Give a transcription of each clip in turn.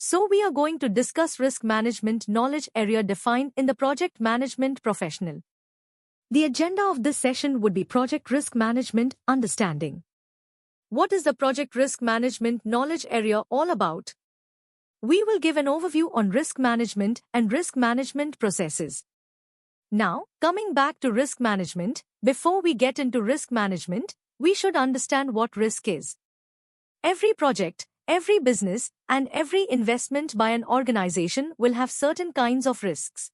So we are going to discuss risk management knowledge area defined in the project management professional. The agenda of this session would be project risk management understanding. What is the project risk management knowledge area all about? We will give an overview on risk management and risk management processes. Now, coming back to risk management, before we get into risk management, we should understand what risk is. Every project, every business, and every investment by an organization will have certain kinds of risks.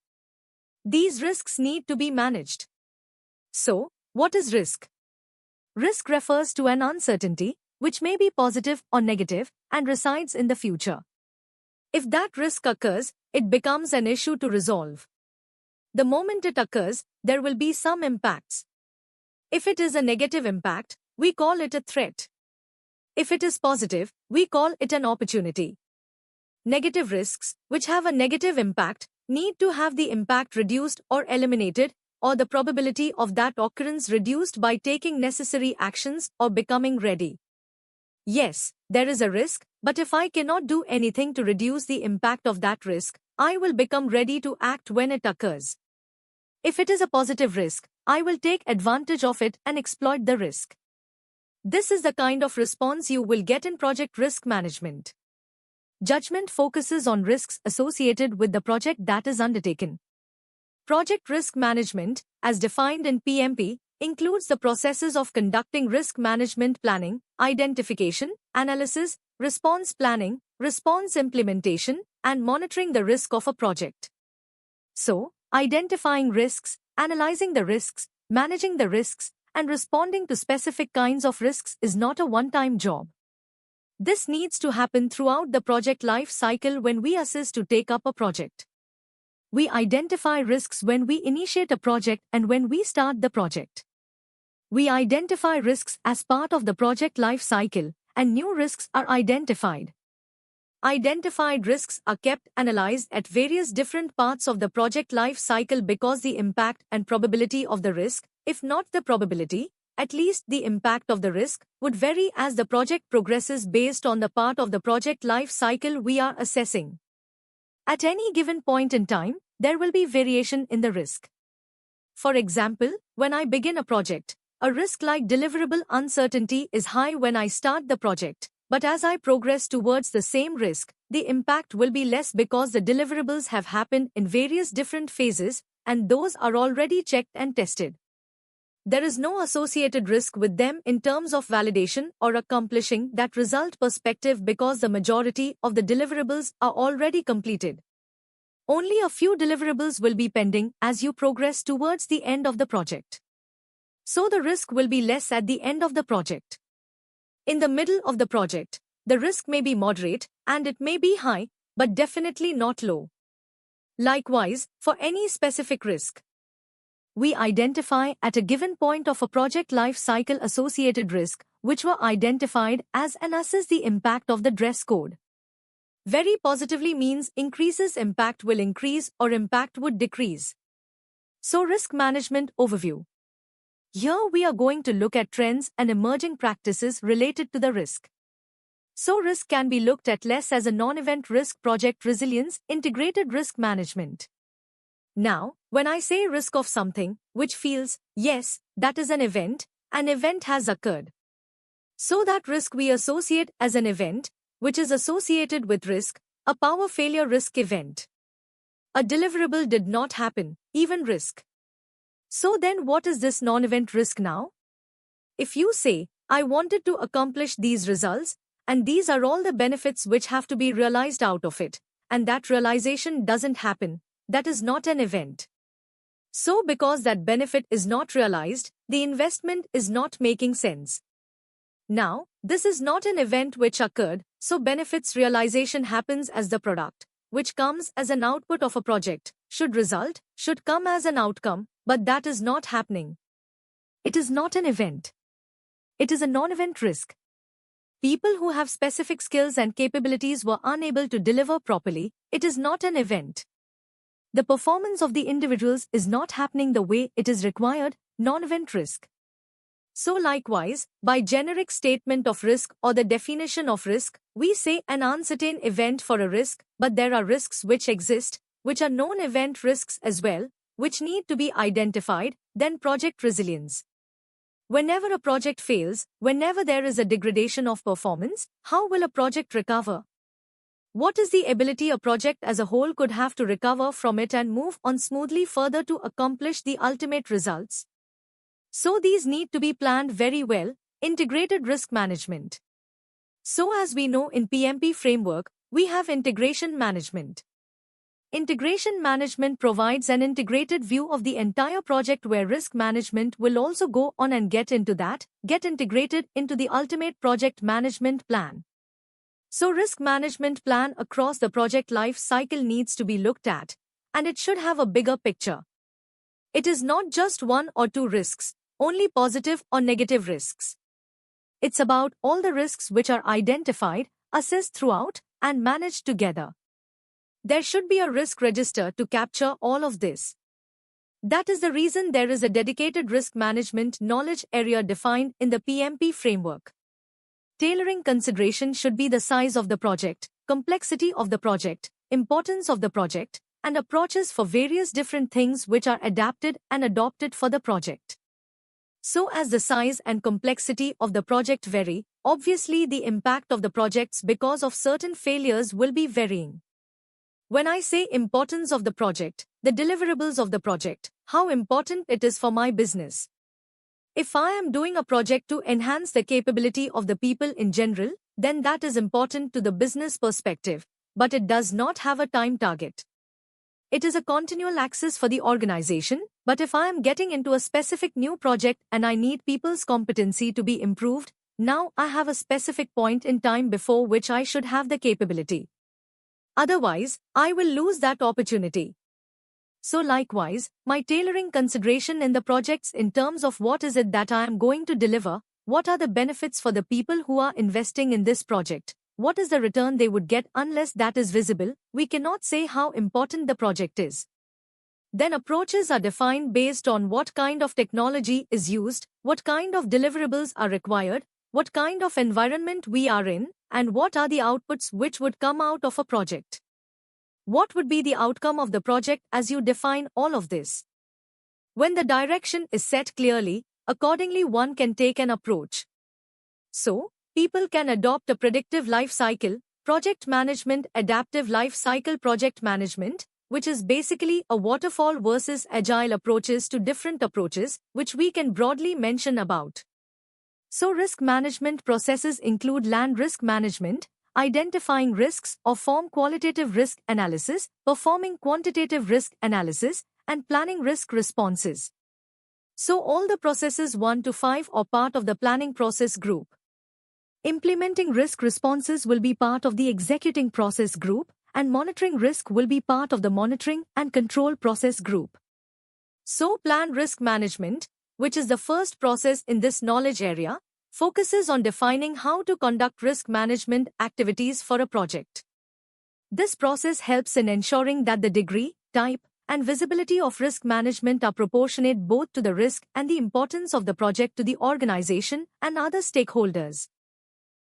These risks need to be managed. So, what is risk? Risk refers to an uncertainty, which may be positive or negative, and resides in the future. If that risk occurs, it becomes an issue to resolve. The moment it occurs, there will be some impacts. If it is a negative impact, we call it a threat. If it is positive, we call it an opportunity. Negative risks, which have a negative impact, need to have the impact reduced or eliminated, or the probability of that occurrence reduced by taking necessary actions or becoming ready. Yes, there is a risk, but if I cannot do anything to reduce the impact of that risk, I will become ready to act when it occurs. If it is a positive risk, I will take advantage of it and exploit the risk. This is the kind of response you will get in project risk management. Judgment focuses on risks associated with the project that is undertaken. Project risk management, as defined in PMP, includes the processes of conducting risk management planning, identification, analysis, response planning, response implementation, and monitoring the risk of a project. So, identifying risks, analyzing the risks, managing the risks, and responding to specific kinds of risks is not a one-time job. This needs to happen throughout the project life cycle when we assist to take up a project. We identify risks when we initiate a project and when we start the project. We identify risks as part of the project life cycle, and new risks are identified. Identified risks are kept analyzed at various different parts of the project life cycle because the impact and probability of the risk, if not the probability, at least the impact of the risk, would vary as the project progresses based on the part of the project life cycle we are assessing. At any given point in time, there will be variation in the risk. For example, when I begin a project, a risk like deliverable uncertainty is high when I start the project. But as I progress towards the same risk, the impact will be less because the deliverables have happened in various different phases, and those are already checked and tested. There is no associated risk with them in terms of validation or accomplishing that result perspective because the majority of the deliverables are already completed. Only a few deliverables will be pending as you progress towards the end of the project. So the risk will be less at the end of the project. In the middle of the project, the risk may be moderate, and it may be high, but definitely not low. Likewise, for any specific risk, we identify at a given point of a project life cycle associated risk, which were identified as and assess the impact of the dress code. Very positively means increases impact will increase or impact would decrease. So risk management overview. Here we are going to look at trends and emerging practices related to the risk. So risk can be looked at less as a non-event risk project resilience, integrated risk management. Now, when I say risk of something, which feels, yes, that is an event has occurred. So that risk we associate as an event, which is associated with risk, a power failure risk event. A deliverable did not happen, even risk. So then what is this non-event risk now? If you say, I wanted to accomplish these results, and these are all the benefits which have to be realized out of it, and that realization doesn't happen, that is not an event. So because that benefit is not realized, the investment is not making sense. Now, this is not an event which occurred, so benefits realization happens as the product, which comes as an output of a project, should come as an outcome, but that is not happening. It is not an event. It is a non-event risk. People who have specific skills and capabilities were unable to deliver properly, it is not an event. The performance of the individuals is not happening the way it is required, non-event risk. So likewise, by generic statement of risk or the definition of risk, we say an uncertain event for a risk, but there are risks which exist, which are known event risks as well, which need to be identified, then project resilience. Whenever a project fails, whenever there is a degradation of performance, how will a project recover? What is the ability a project as a whole could have to recover from it and move on smoothly further to accomplish the ultimate results? So these need to be planned very well, integrated risk management. So as we know in PMP framework, we have integration management. Integration management provides an integrated view of the entire project where risk management will also go on and get integrated into the ultimate project management plan. So risk management plan across the project life cycle needs to be looked at, and it should have a bigger picture. It is not just one or two risks, only positive or negative risks. It's about all the risks which are identified, assessed throughout, and managed together. There should be a risk register to capture all of this. That is the reason there is a dedicated risk management knowledge area defined in the PMP framework. Tailoring consideration should be the size of the project, complexity of the project, importance of the project, and approaches for various different things which are adapted and adopted for the project. So as the size and complexity of the project vary, obviously the impact of the projects because of certain failures will be varying. When I say importance of the project, the deliverables of the project, how important it is for my business. If I am doing a project to enhance the capability of the people in general, then that is important to the business perspective, but it does not have a time target. It is a continual access for the organization, but if I am getting into a specific new project and I need people's competency to be improved, now I have a specific point in time before which I should have the capability. Otherwise, I will lose that opportunity. So likewise, my tailoring consideration in the projects in terms of what is it that I am going to deliver, what are the benefits for the people who are investing in this project, what is the return they would get unless that is visible, we cannot say how important the project is. Then approaches are defined based on what kind of technology is used, what kind of deliverables are required, what kind of environment we are in, and what are the outputs which would come out of a project. What would be the outcome of the project as you define all of this? When the direction is set clearly, accordingly one can take an approach. So, people can adopt a predictive life cycle, project management, adaptive life cycle project management, which is basically a waterfall versus agile approaches to different approaches, which we can broadly mention about. So risk management processes include land risk management, identifying risks or form qualitative risk analysis, performing quantitative risk analysis, and planning risk responses. So all the processes 1 to 5 are part of the planning process group. Implementing risk responses will be part of the executing process group, and monitoring risk will be part of the monitoring and control process group. So plan risk management, which is the first process in this knowledge area, focuses on defining how to conduct risk management activities for a project. This process helps in ensuring that the degree, type, and visibility of risk management are proportionate both to the risk and the importance of the project to the organization and other stakeholders.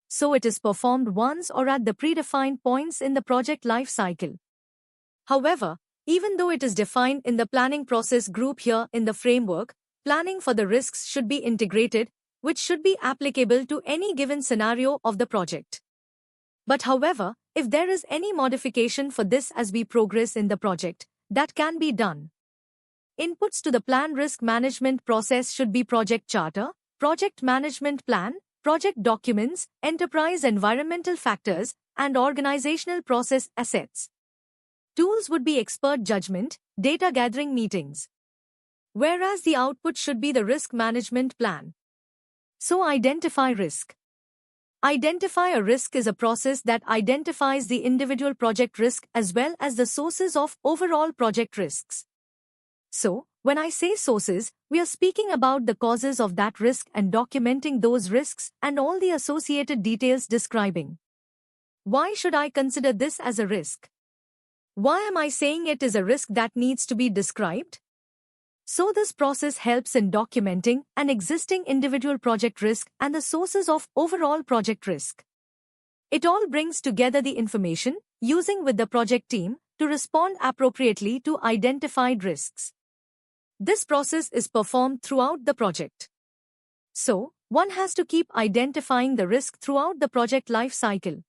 So it is performed once or at the predefined points in the project life cycle. However, even though it is defined in the planning process group here in the framework, planning for the risks should be integrated, which should be applicable to any given scenario of the project. But however, if there is any modification for this as we progress in the project, that can be done. Inputs to the plan risk management process should be project charter, project management plan, project documents, enterprise environmental factors, and organizational process assets. Tools would be expert judgment, data gathering meetings. Whereas the output should be the risk management plan. So identify risk. Identify a risk is a process that identifies the individual project risk as well as the sources of overall project risks. So, when I say sources, we are speaking about the causes of that risk and documenting those risks and all the associated details describing. Why should I consider this as a risk? Why am I saying it is a risk that needs to be described? So this process helps in documenting an existing individual project risk and the sources of overall project risk. It all brings together the information using with the project team to respond appropriately to identified risks. This process is performed throughout the project. So, one has to keep identifying the risk throughout the project life cycle.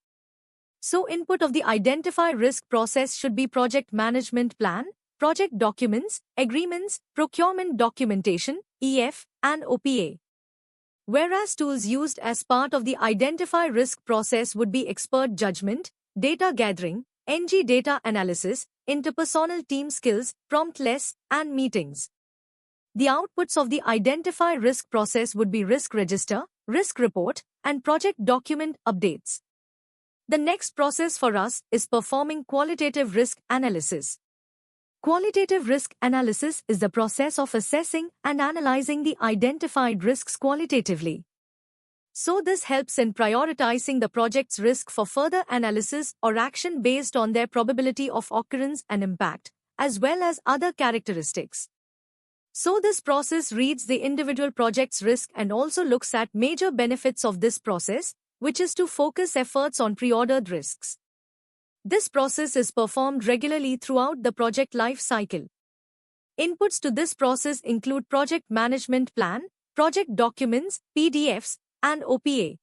So input of the identify risk process should be project management plan, project documents, agreements, procurement documentation, EF, and OPA. Whereas tools used as part of the identify risk process would be expert judgment, data gathering, NG data analysis, interpersonal team skills, promptless, and meetings. The outputs of the identify risk process would be risk register, risk report, and project document updates. The next process for us is performing qualitative risk analysis. Qualitative risk analysis is the process of assessing and analyzing the identified risks qualitatively. So this helps in prioritizing the project's risk for further analysis or action based on their probability of occurrence and impact, as well as other characteristics. So this process reads the individual project's risk and also looks at major benefits of this process, which is to focus efforts on pre-ordered risks. This process is performed regularly throughout the project life cycle. Inputs to this process include project management plan, project documents, PDFs, and OPA.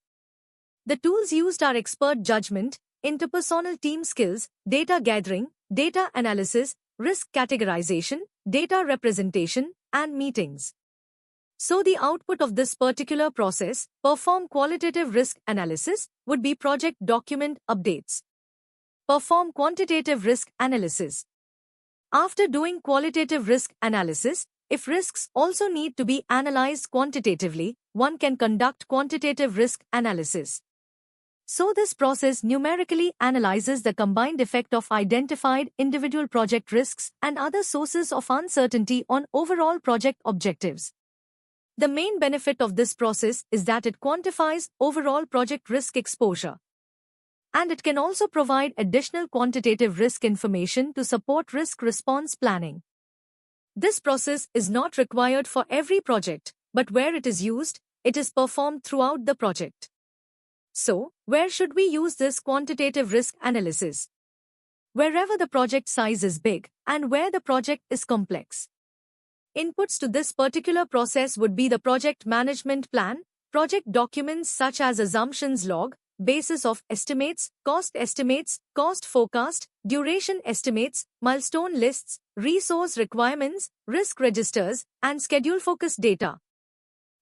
The tools used are expert judgment, interpersonal team skills, data gathering, data analysis, risk categorization, data representation, and meetings. So the output of this particular process, perform qualitative risk analysis, would be project document updates. Perform quantitative risk analysis. After doing qualitative risk analysis, if risks also need to be analyzed quantitatively, one can conduct quantitative risk analysis. So this process numerically analyzes the combined effect of identified individual project risks and other sources of uncertainty on overall project objectives. The main benefit of this process is that it quantifies overall project risk exposure. And it can also provide additional quantitative risk information to support risk response planning. This process is not required for every project, but where it is used, it is performed throughout the project. So, where should we use this quantitative risk analysis? Wherever the project size is big and where the project is complex. Inputs to this particular process would be the project management plan, project documents such as assumptions log, basis of estimates, cost forecast, duration estimates, milestone lists, resource requirements, risk registers, and schedule-focused data.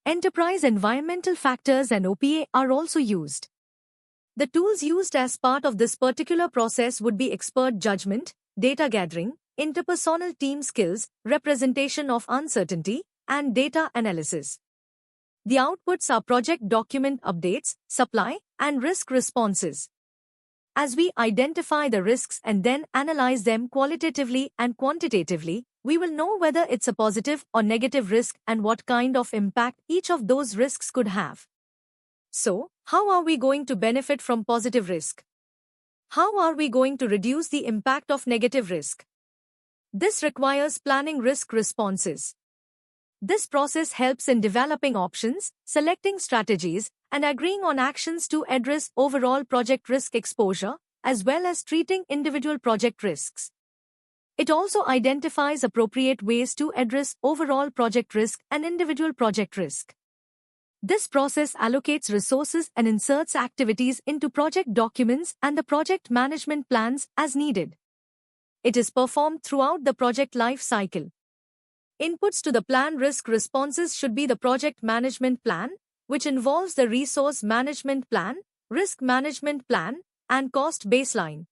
Enterprise environmental factors and OPA are also used. The tools used as part of this particular process would be expert judgment, data gathering, interpersonal team skills, representation of uncertainty, and data analysis. The outputs are project document updates, supply, and risk responses. As we identify the risks and then analyze them qualitatively and quantitatively, we will know whether it's a positive or negative risk and what kind of impact each of those risks could have. So, how are we going to benefit from positive risk? How are we going to reduce the impact of negative risk? This requires planning risk responses. This process helps in developing options, selecting strategies, and agreeing on actions to address overall project risk exposure, as well as treating individual project risks. It also identifies appropriate ways to address overall project risk and individual project risk. This process allocates resources and inserts activities into project documents and the project management plans as needed. It is performed throughout the project life cycle. Inputs to the plan risk responses should be the project management plan, which involves the resource management plan, risk management plan, and cost baseline.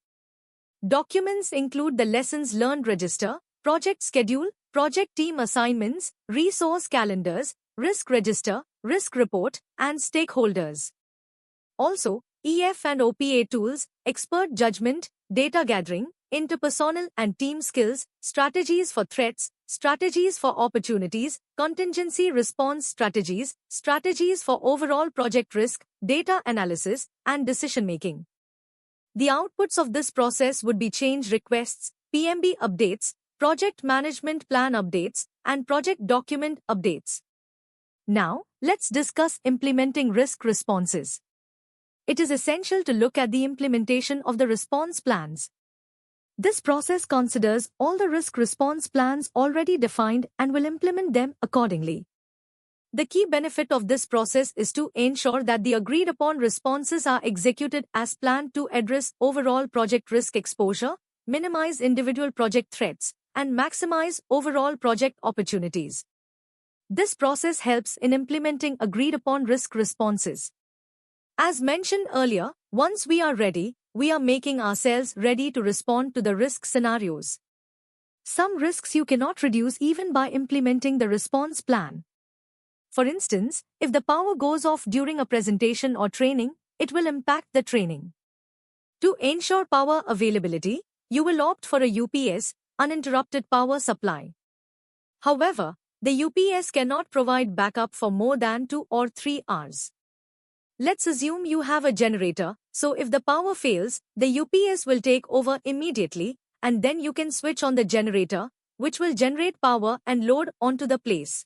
Documents include the lessons learned register, project schedule, project team assignments, resource calendars, risk register, risk report, and stakeholders. Also, EF and OPA tools, expert judgment, data gathering, interpersonal and team skills, strategies for threats, strategies for opportunities, contingency response strategies, strategies for overall project risk, data analysis, and decision-making. The outputs of this process would be change requests, PMB updates, project management plan updates, and project document updates. Now, let's discuss implementing risk responses. It is essential to look at the implementation of the response plans. This process considers all the risk response plans already defined and will implement them accordingly. The key benefit of this process is to ensure that the agreed-upon responses are executed as planned to address overall project risk exposure, minimize individual project threats, and maximize overall project opportunities. This process helps in implementing agreed-upon risk responses. As mentioned earlier, once we are ready, we are making ourselves ready to respond to the risk scenarios. Some risks you cannot reduce even by implementing the response plan. For instance, if the power goes off during a presentation or training, it will impact the training. To ensure power availability, you will opt for a UPS, uninterrupted power supply. However, the UPS cannot provide backup for more than 2 or 3 hours. Let's assume you have a generator, so if the power fails, the UPS will take over immediately, and then you can switch on the generator, which will generate power and load onto the place.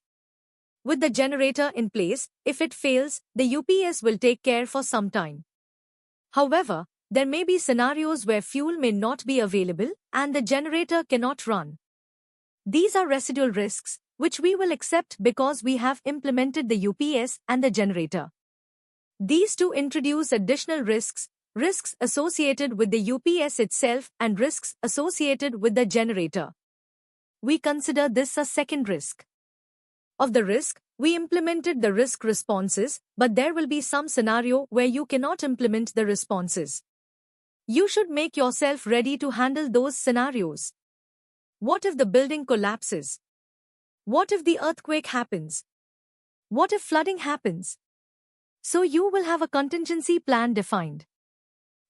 With the generator in place, if it fails, the UPS will take care for some time. However, there may be scenarios where fuel may not be available and the generator cannot run. These are residual risks, which we will accept because we have implemented the UPS and the generator. These two introduce additional risks, risks associated with the UPS itself and risks associated with the generator. We consider this a second risk. Of the risk, we implemented the risk responses, but there will be some scenario where you cannot implement the responses. You should make yourself ready to handle those scenarios. What if the building collapses? What if the earthquake happens? What if flooding happens? So you will have a contingency plan defined.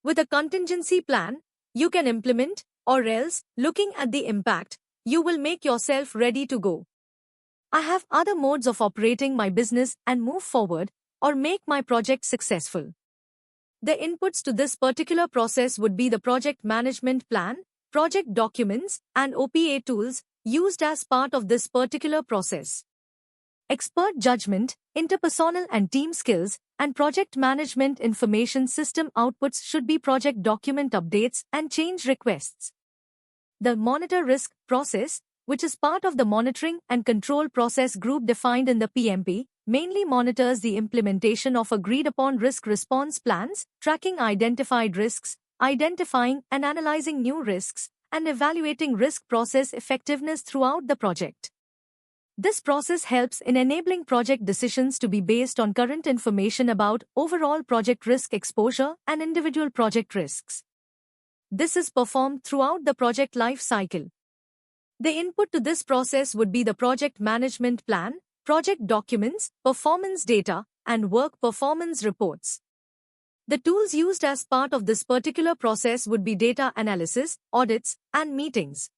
With a contingency plan, you can implement, or else, looking at the impact, you will make yourself ready to go. I have other modes of operating my business and move forward, or make my project successful. The inputs to this particular process would be the project management plan, project documents, and OPA tools used as part of this particular process. Expert judgment, interpersonal and team skills, and project management information system outputs should be project document updates and change requests. The monitor risk process, which is part of the monitoring and control process group defined in the PMP, mainly monitors the implementation of agreed-upon risk response plans, tracking identified risks, identifying and analyzing new risks, and evaluating risk process effectiveness throughout the project. This process helps in enabling project decisions to be based on current information about overall project risk exposure and individual project risks. This is performed throughout the project life cycle. The input to this process would be the project management plan, project documents, performance data, and work performance reports. The tools used as part of this particular process would be data analysis, audits, and meetings.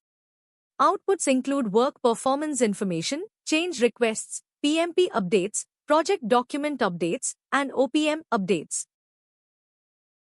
Outputs include work performance information, change requests, PMP updates, project document updates, and OPM updates.